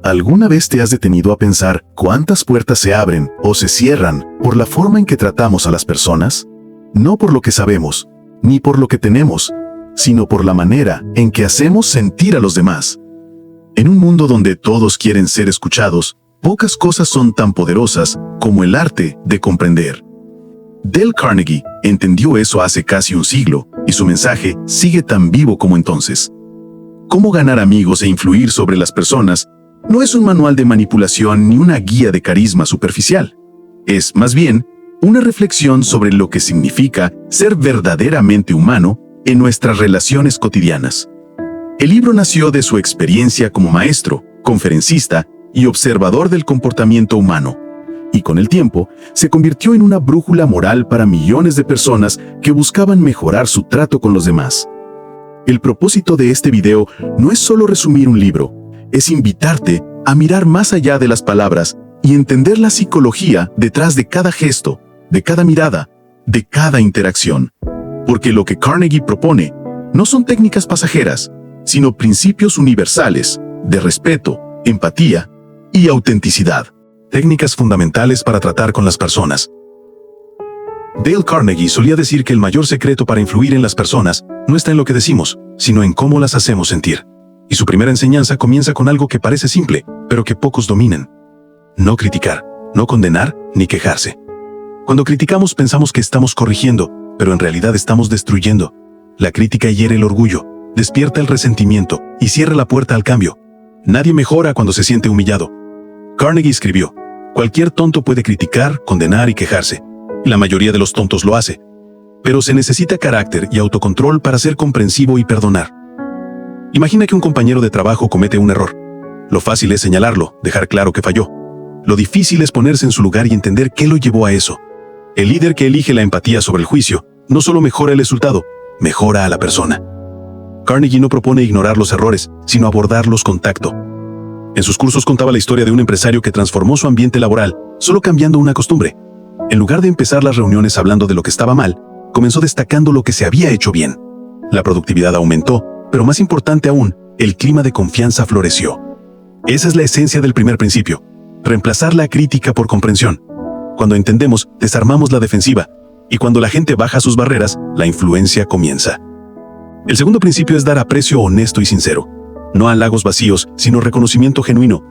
¿Alguna vez te has detenido a pensar cuántas puertas se abren o se cierran por la forma en que tratamos a las personas? No por lo que sabemos, ni por lo que tenemos, sino por la manera en que hacemos sentir a los demás. En un mundo donde todos quieren ser escuchados, pocas cosas son tan poderosas como el arte de comprender. Dale Carnegie entendió eso hace casi un siglo, y su mensaje sigue tan vivo como entonces. Cómo ganar amigos e influir sobre las personas no es un manual de manipulación ni una guía de carisma superficial. Es, más bien, una reflexión sobre lo que significa ser verdaderamente humano en nuestras relaciones cotidianas. El libro nació de su experiencia como maestro, conferencista y observador del comportamiento humano, y con el tiempo se convirtió en una brújula moral para millones de personas que buscaban mejorar su trato con los demás. El propósito de este video no es solo resumir un libro, es invitarte a mirar más allá de las palabras y entender la psicología detrás de cada gesto, de cada mirada, de cada interacción. Porque lo que Carnegie propone no son técnicas pasajeras, sino principios universales de respeto, empatía y autenticidad. Técnicas fundamentales para tratar con las personas. Dale Carnegie solía decir que el mayor secreto para influir en las personas no está en lo que decimos, sino en cómo las hacemos sentir. Y su primera enseñanza comienza con algo que parece simple, pero que pocos dominan. No criticar, no condenar, ni quejarse. Cuando criticamos pensamos que estamos corrigiendo, pero en realidad estamos destruyendo. La crítica hiere el orgullo, despierta el resentimiento y cierra la puerta al cambio. Nadie mejora cuando se siente humillado. Carnegie escribió: cualquier tonto puede criticar, condenar y quejarse. Y la mayoría de los tontos lo hace. Pero se necesita carácter y autocontrol para ser comprensivo y perdonar. Imagina que un compañero de trabajo comete un error. Lo fácil es señalarlo, dejar claro que falló. Lo difícil es ponerse en su lugar y entender qué lo llevó a eso. El líder que elige la empatía sobre el juicio no solo mejora el resultado, mejora a la persona. Carnegie no propone ignorar los errores, sino abordarlos con tacto. En sus cursos contaba la historia de un empresario que transformó su ambiente laboral solo cambiando una costumbre. En lugar de empezar las reuniones hablando de lo que estaba mal, comenzó destacando lo que se había hecho bien. La productividad aumentó, pero más importante aún, el clima de confianza floreció. Esa es la esencia del primer principio: reemplazar la crítica por comprensión. Cuando entendemos, desarmamos la defensiva, y cuando la gente baja sus barreras, la influencia comienza. El segundo principio es dar aprecio honesto y sincero. No halagos vacíos, sino reconocimiento genuino.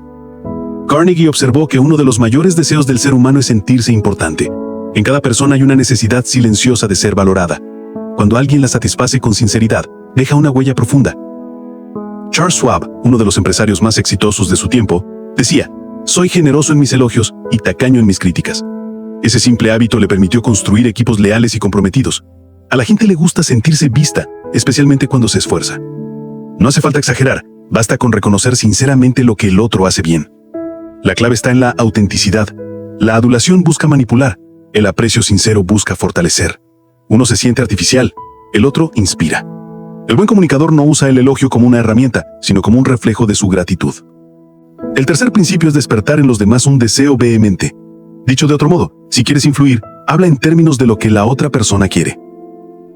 Carnegie observó que uno de los mayores deseos del ser humano es sentirse importante. En cada persona hay una necesidad silenciosa de ser valorada. Cuando alguien la satisface con sinceridad, deja una huella profunda. Charles Schwab, uno de los empresarios más exitosos de su tiempo, decía: soy generoso en mis elogios y tacaño en mis críticas. Ese simple hábito le permitió construir equipos leales y comprometidos. A la gente le gusta sentirse vista, especialmente cuando se esfuerza. No hace falta exagerar, basta con reconocer sinceramente lo que el otro hace bien. La clave está en la autenticidad. La adulación busca manipular, el aprecio sincero busca fortalecer. Uno se siente artificial, el otro inspira. El buen comunicador no usa el elogio como una herramienta, sino como un reflejo de su gratitud. El tercer principio es despertar en los demás un deseo vehemente. Dicho de otro modo, si quieres influir, habla en términos de lo que la otra persona quiere.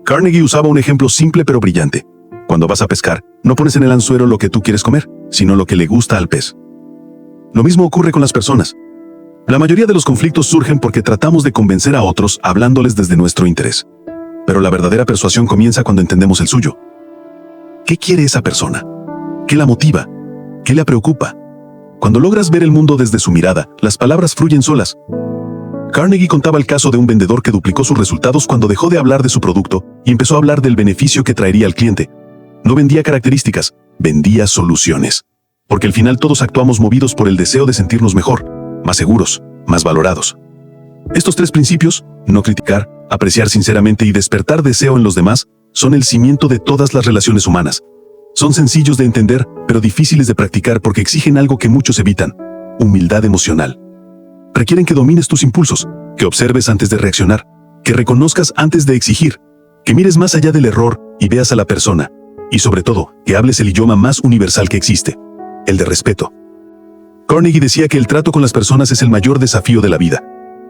Carnegie usaba un ejemplo simple pero brillante. Cuando vas a pescar, no pones en el anzuelo lo que tú quieres comer, sino lo que le gusta al pez. Lo mismo ocurre con las personas. La mayoría de los conflictos surgen porque tratamos de convencer a otros hablándoles desde nuestro interés. Pero la verdadera persuasión comienza cuando entendemos el suyo. ¿Qué quiere esa persona? ¿Qué la motiva? ¿Qué la preocupa? Cuando logras ver el mundo desde su mirada, las palabras fluyen solas. Carnegie contaba el caso de un vendedor que duplicó sus resultados cuando dejó de hablar de su producto y empezó a hablar del beneficio que traería al cliente. No vendía características, vendía soluciones. Porque al final todos actuamos movidos por el deseo de sentirnos mejor, más seguros, más valorados. Estos tres principios, no criticar, apreciar sinceramente y despertar deseo en los demás, son el cimiento de todas las relaciones humanas. Son sencillos de entender, pero difíciles de practicar porque exigen algo que muchos evitan: humildad emocional. Requieren que domines tus impulsos, que observes antes de reaccionar, que reconozcas antes de exigir, que mires más allá del error y veas a la persona, y sobre todo, que hables el idioma más universal que existe: el de respeto. Carnegie decía que el trato con las personas es el mayor desafío de la vida.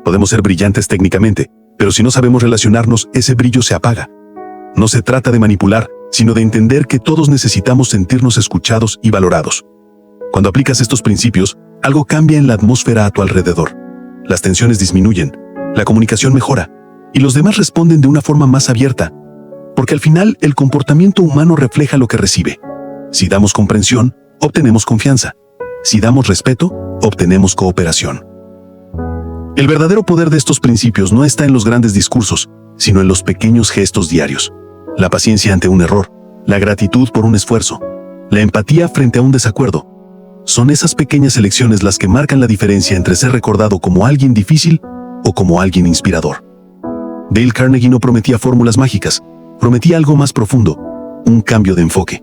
Podemos ser brillantes técnicamente, pero si no sabemos relacionarnos, ese brillo se apaga. No se trata de manipular, sino de entender que todos necesitamos sentirnos escuchados y valorados. Cuando aplicas estos principios, algo cambia en la atmósfera a tu alrededor. Las tensiones disminuyen, la comunicación mejora, y los demás responden de una forma más abierta, porque al final el comportamiento humano refleja lo que recibe. Si damos comprensión, obtenemos confianza. Si damos respeto, obtenemos cooperación. El verdadero poder de estos principios no está en los grandes discursos, sino en los pequeños gestos diarios. La paciencia ante un error, la gratitud por un esfuerzo, la empatía frente a un desacuerdo. Son esas pequeñas elecciones las que marcan la diferencia entre ser recordado como alguien difícil o como alguien inspirador. Dale Carnegie no prometía fórmulas mágicas, prometía algo más profundo, un cambio de enfoque.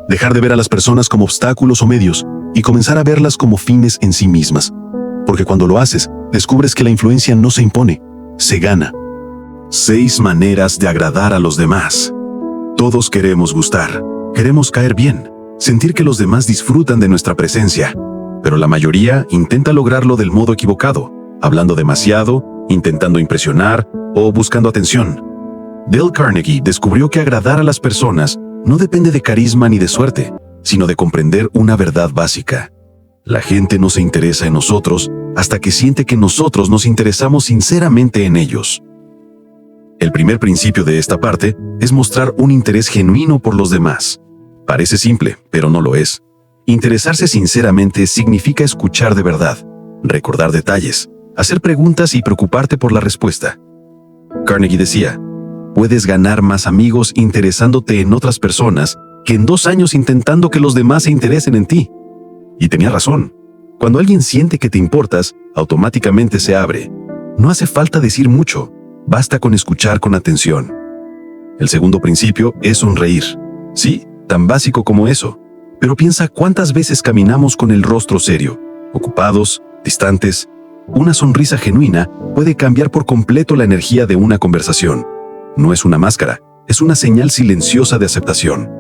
Dejar de ver a las personas como obstáculos o medios y comenzar a verlas como fines en sí mismas. Porque cuando lo haces, descubres que la influencia no se impone, se gana. 6 maneras de agradar a los demás. Todos queremos gustar, queremos caer bien, sentir que los demás disfrutan de nuestra presencia, pero la mayoría intenta lograrlo del modo equivocado, hablando demasiado, intentando impresionar o buscando atención. Dale Carnegie descubrió que agradar a las personas no depende de carisma ni de suerte, sino de comprender una verdad básica. La gente no se interesa en nosotros hasta que siente que nosotros nos interesamos sinceramente en ellos. El primer principio de esta parte es mostrar un interés genuino por los demás. Parece simple, pero no lo es. Interesarse sinceramente significa escuchar de verdad, recordar detalles, hacer preguntas y preocuparte por la respuesta. Carnegie decía, puedes ganar más amigos interesándote en otras personas que en 2 años intentando que los demás se interesen en ti. Y tenía razón. Cuando alguien siente que te importas, automáticamente se abre. No hace falta decir mucho, basta con escuchar con atención. El segundo principio es sonreír. Sí, tan básico como eso. Pero piensa cuántas veces caminamos con el rostro serio, ocupados, distantes. Una sonrisa genuina puede cambiar por completo la energía de una conversación. No es una máscara, es una señal silenciosa de aceptación.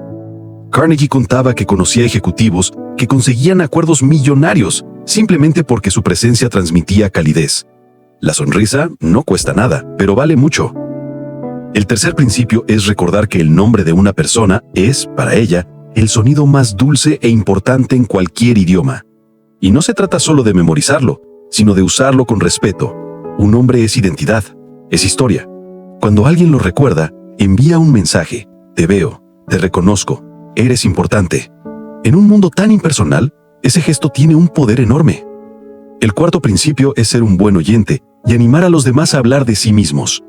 Carnegie contaba que conocía ejecutivos que conseguían acuerdos millonarios simplemente porque su presencia transmitía calidez. La sonrisa no cuesta nada, pero vale mucho. El tercer principio es recordar que el nombre de una persona es, para ella, el sonido más dulce e importante en cualquier idioma. Y no se trata solo de memorizarlo, sino de usarlo con respeto. Un nombre es identidad, es historia. Cuando alguien lo recuerda, envía un mensaje. Te veo, te reconozco, eres importante. En un mundo tan impersonal, ese gesto tiene un poder enorme. El cuarto principio es ser un buen oyente y animar a los demás a hablar de sí mismos.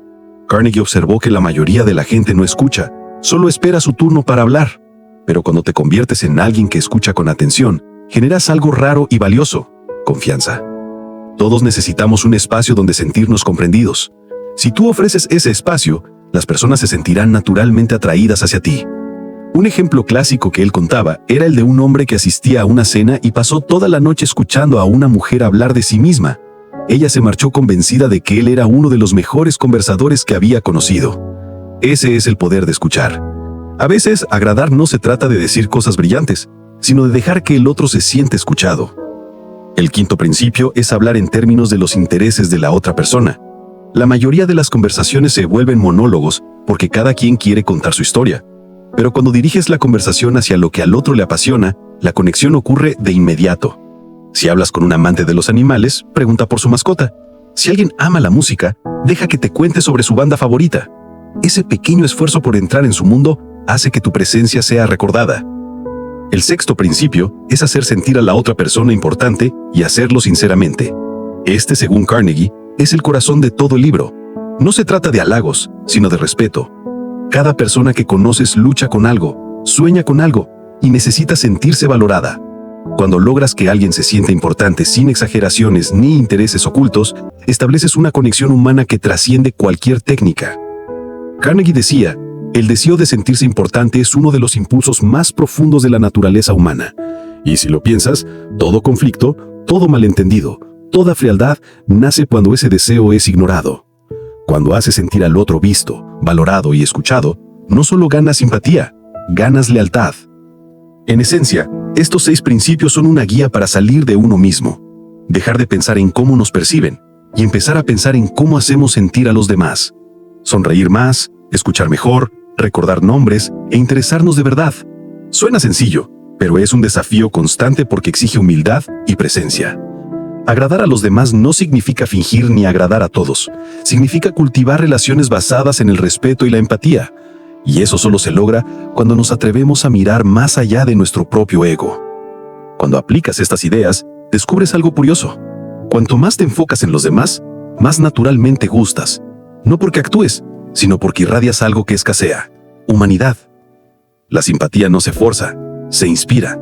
Carnegie observó que la mayoría de la gente no escucha, solo espera su turno para hablar. Pero cuando te conviertes en alguien que escucha con atención, generas algo raro y valioso: confianza. Todos necesitamos un espacio donde sentirnos comprendidos. Si tú ofreces ese espacio, las personas se sentirán naturalmente atraídas hacia ti. Un ejemplo clásico que él contaba era el de un hombre que asistía a una cena y pasó toda la noche escuchando a una mujer hablar de sí misma. Ella se marchó convencida de que él era uno de los mejores conversadores que había conocido. Ese es el poder de escuchar. A veces, agradar no se trata de decir cosas brillantes, sino de dejar que el otro se siente escuchado. El quinto principio es hablar en términos de los intereses de la otra persona. La mayoría de las conversaciones se vuelven monólogos porque cada quien quiere contar su historia. Pero cuando diriges la conversación hacia lo que al otro le apasiona, la conexión ocurre de inmediato. Si hablas con un amante de los animales, pregunta por su mascota. Si alguien ama la música, deja que te cuente sobre su banda favorita. Ese pequeño esfuerzo por entrar en su mundo hace que tu presencia sea recordada. El sexto principio es hacer sentir a la otra persona importante y hacerlo sinceramente. Este, según Carnegie, es el corazón de todo el libro. No se trata de halagos, sino de respeto. Cada persona que conoces lucha con algo, sueña con algo y necesita sentirse valorada. Cuando logras que alguien se sienta importante sin exageraciones ni intereses ocultos, estableces una conexión humana que trasciende cualquier técnica. Carnegie decía, el deseo de sentirse importante es uno de los impulsos más profundos de la naturaleza humana. Y si lo piensas, todo conflicto, todo malentendido, toda frialdad nace cuando ese deseo es ignorado. Cuando haces sentir al otro visto, valorado y escuchado, no solo ganas simpatía, ganas lealtad. En esencia, estos 6 principios son una guía para salir de uno mismo, dejar de pensar en cómo nos perciben y empezar a pensar en cómo hacemos sentir a los demás. Sonreír más, escuchar mejor, recordar nombres e interesarnos de verdad. Suena sencillo, pero es un desafío constante porque exige humildad y presencia. Agradar a los demás no significa fingir ni agradar a todos. Significa cultivar relaciones basadas en el respeto y la empatía. Y eso solo se logra cuando nos atrevemos a mirar más allá de nuestro propio ego. Cuando aplicas estas ideas, descubres algo curioso. Cuanto más te enfocas en los demás, más naturalmente gustas. No porque actúes, sino porque irradias algo que escasea: humanidad. La simpatía no se forza, se inspira.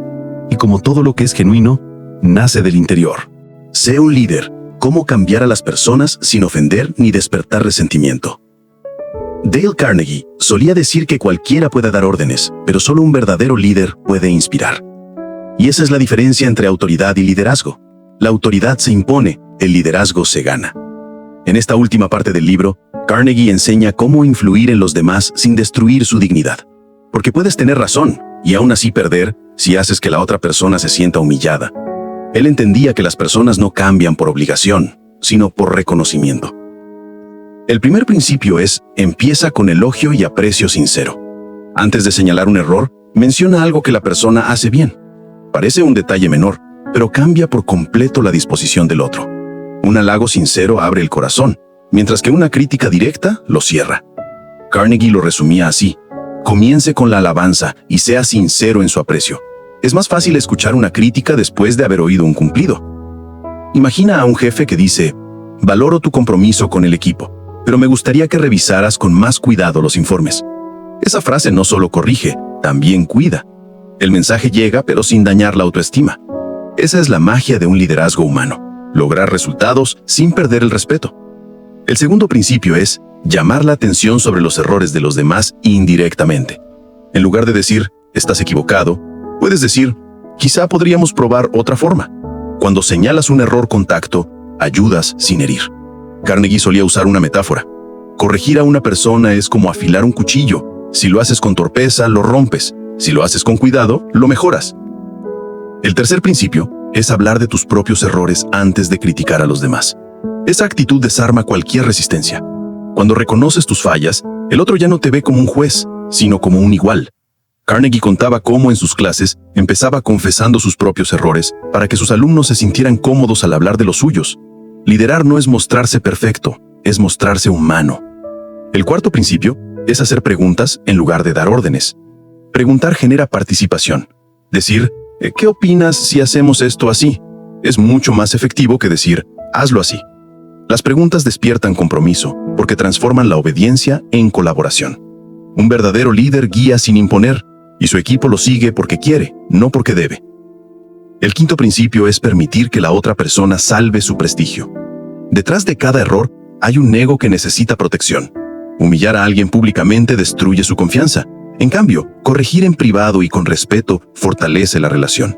Y como todo lo que es genuino, nace del interior. Sé un líder. ¿Cómo cambiar a las personas sin ofender ni despertar resentimiento? Dale Carnegie solía decir que cualquiera puede dar órdenes, pero solo un verdadero líder puede inspirar. Y esa es la diferencia entre autoridad y liderazgo. La autoridad se impone, el liderazgo se gana. En esta última parte del libro, Carnegie enseña cómo influir en los demás sin destruir su dignidad. Porque puedes tener razón y aún así perder si haces que la otra persona se sienta humillada. Él entendía que las personas no cambian por obligación, sino por reconocimiento. El primer principio es: empieza con elogio y aprecio sincero. Antes de señalar un error, menciona algo que la persona hace bien. Parece un detalle menor, pero cambia por completo la disposición del otro. Un halago sincero abre el corazón, mientras que una crítica directa lo cierra. Carnegie lo resumía así: comience con la alabanza y sea sincero en su aprecio. Es más fácil escuchar una crítica después de haber oído un cumplido. Imagina a un jefe que dice: valoro tu compromiso con el equipo, pero me gustaría que revisaras con más cuidado los informes. Esa frase no solo corrige, también cuida. El mensaje llega, pero sin dañar la autoestima. Esa es la magia de un liderazgo humano: lograr resultados sin perder el respeto. El segundo principio es llamar la atención sobre los errores de los demás indirectamente. En lugar de decir «estás equivocado», puedes decir «quizá podríamos probar otra forma». Cuando señalas un error con tacto, ayudas sin herir. Carnegie solía usar una metáfora: corregir a una persona es como afilar un cuchillo. Si lo haces con torpeza, lo rompes. Si lo haces con cuidado, lo mejoras. El tercer principio es hablar de tus propios errores antes de criticar a los demás. Esa actitud desarma cualquier resistencia. Cuando reconoces tus fallas, el otro ya no te ve como un juez, sino como un igual. Carnegie contaba cómo en sus clases empezaba confesando sus propios errores para que sus alumnos se sintieran cómodos al hablar de los suyos. Liderar no es mostrarse perfecto, es mostrarse humano. El cuarto principio es hacer preguntas en lugar de dar órdenes. Preguntar genera participación. Decir «¿qué opinas si hacemos esto así?», es mucho más efectivo que decir «hazlo así». Las preguntas despiertan compromiso porque transforman la obediencia en colaboración. Un verdadero líder guía sin imponer, y su equipo lo sigue porque quiere, no porque debe. El quinto principio es permitir que la otra persona salve su prestigio. Detrás de cada error hay un ego que necesita protección. Humillar a alguien públicamente destruye su confianza. En cambio, corregir en privado y con respeto fortalece la relación.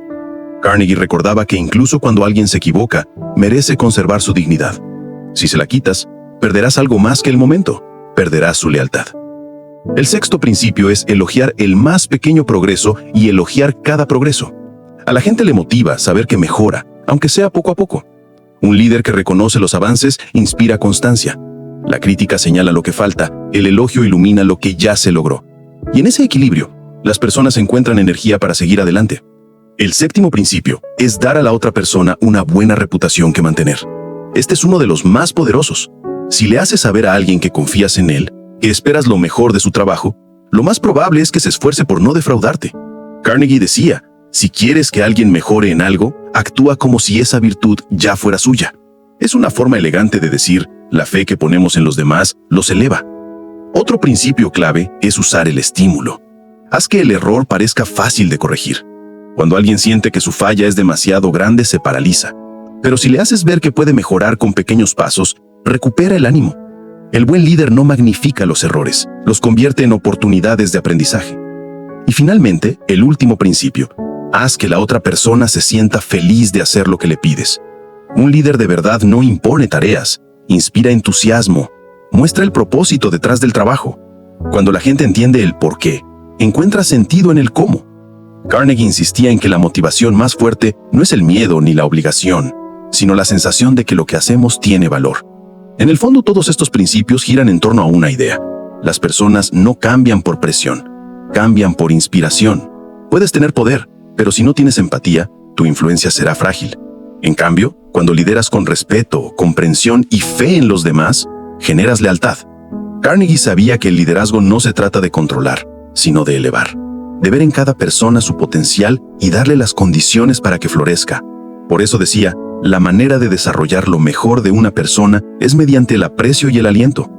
Carnegie recordaba que incluso cuando alguien se equivoca, merece conservar su dignidad. Si se la quitas, perderás algo más que el momento, perderás su lealtad. El sexto principio es elogiar el más pequeño progreso y elogiar cada progreso. A la gente le motiva saber que mejora, aunque sea poco a poco. Un líder que reconoce los avances inspira constancia. La crítica señala lo que falta, el elogio ilumina lo que ya se logró. Y en ese equilibrio, las personas encuentran energía para seguir adelante. El séptimo principio es dar a la otra persona una buena reputación que mantener. Este es uno de los más poderosos. Si le haces saber a alguien que confías en él, que esperas lo mejor de su trabajo, lo más probable es que se esfuerce por no defraudarte. Carnegie decía: si quieres que alguien mejore en algo, actúa como si esa virtud ya fuera suya. Es una forma elegante de decir: la fe que ponemos en los demás los eleva. Otro principio clave es usar el estímulo. Haz que el error parezca fácil de corregir. Cuando alguien siente que su falla es demasiado grande, se paraliza. Pero si le haces ver que puede mejorar con pequeños pasos, recupera el ánimo. El buen líder no magnifica los errores, los convierte en oportunidades de aprendizaje. Y finalmente, el último principio: haz que la otra persona se sienta feliz de hacer lo que le pides. Un líder de verdad no impone tareas, inspira entusiasmo, muestra el propósito detrás del trabajo. Cuando la gente entiende el por qué, encuentra sentido en el cómo. Carnegie insistía en que la motivación más fuerte no es el miedo ni la obligación, sino la sensación de que lo que hacemos tiene valor. En el fondo, todos estos principios giran en torno a una idea: las personas no cambian por presión, cambian por inspiración. Puedes tener poder, Pero si no tienes empatía, tu influencia será frágil. En cambio, cuando lideras con respeto, comprensión y fe en los demás, generas lealtad. Carnegie sabía que el liderazgo no se trata de controlar, sino de elevar, de ver en cada persona su potencial y darle las condiciones para que florezca. Por eso decía, la manera de desarrollar lo mejor de una persona es mediante el aprecio y el aliento.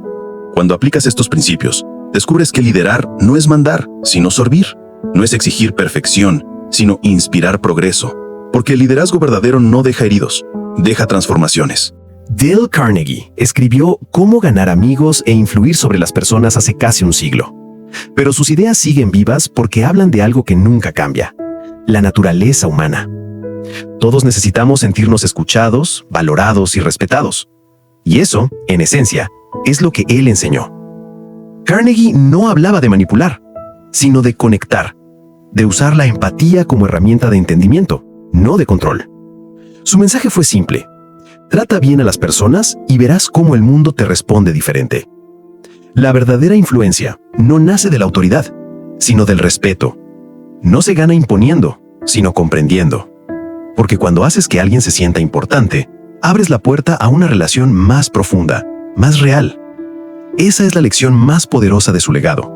Cuando aplicas estos principios, descubres que liderar no es mandar, sino servir. No es exigir perfección, sino inspirar progreso. Porque el liderazgo verdadero no deja heridos, deja transformaciones. Dale Carnegie escribió Cómo ganar amigos e influir sobre las personas hace casi un siglo. Pero sus ideas siguen vivas porque hablan de algo que nunca cambia: la naturaleza humana. Todos necesitamos sentirnos escuchados, valorados y respetados. Y eso, en esencia, es lo que él enseñó. Carnegie no hablaba de manipular, sino de conectar, de usar la empatía como herramienta de entendimiento, no de control. Su mensaje fue simple: trata bien a las personas y verás cómo el mundo te responde diferente. La verdadera influencia no nace de la autoridad, sino del respeto. No se gana imponiendo, sino comprendiendo. Porque cuando haces que alguien se sienta importante, abres la puerta a una relación más profunda, más real. Esa es la lección más poderosa de su legado: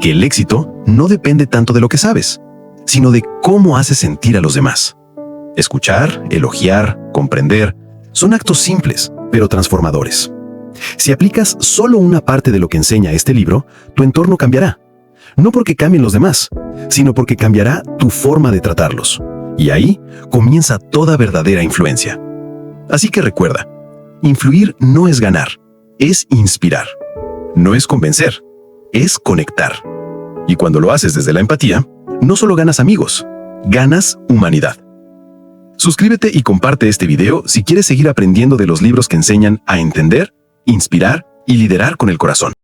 que el éxito no depende tanto de lo que sabes, sino de cómo haces sentir a los demás. Escuchar, elogiar, comprender, son actos simples, pero transformadores. Si aplicas solo una parte de lo que enseña este libro, tu entorno cambiará. No porque cambien los demás, sino porque cambiará tu forma de tratarlos. Y ahí comienza toda verdadera influencia. Así que recuerda, influir no es ganar, es inspirar. No es convencer, es conectar. Y cuando lo haces desde la empatía, no solo ganas amigos, ganas humanidad. Suscríbete y comparte este video si quieres seguir aprendiendo de los libros que enseñan a entender, inspirar y liderar con el corazón.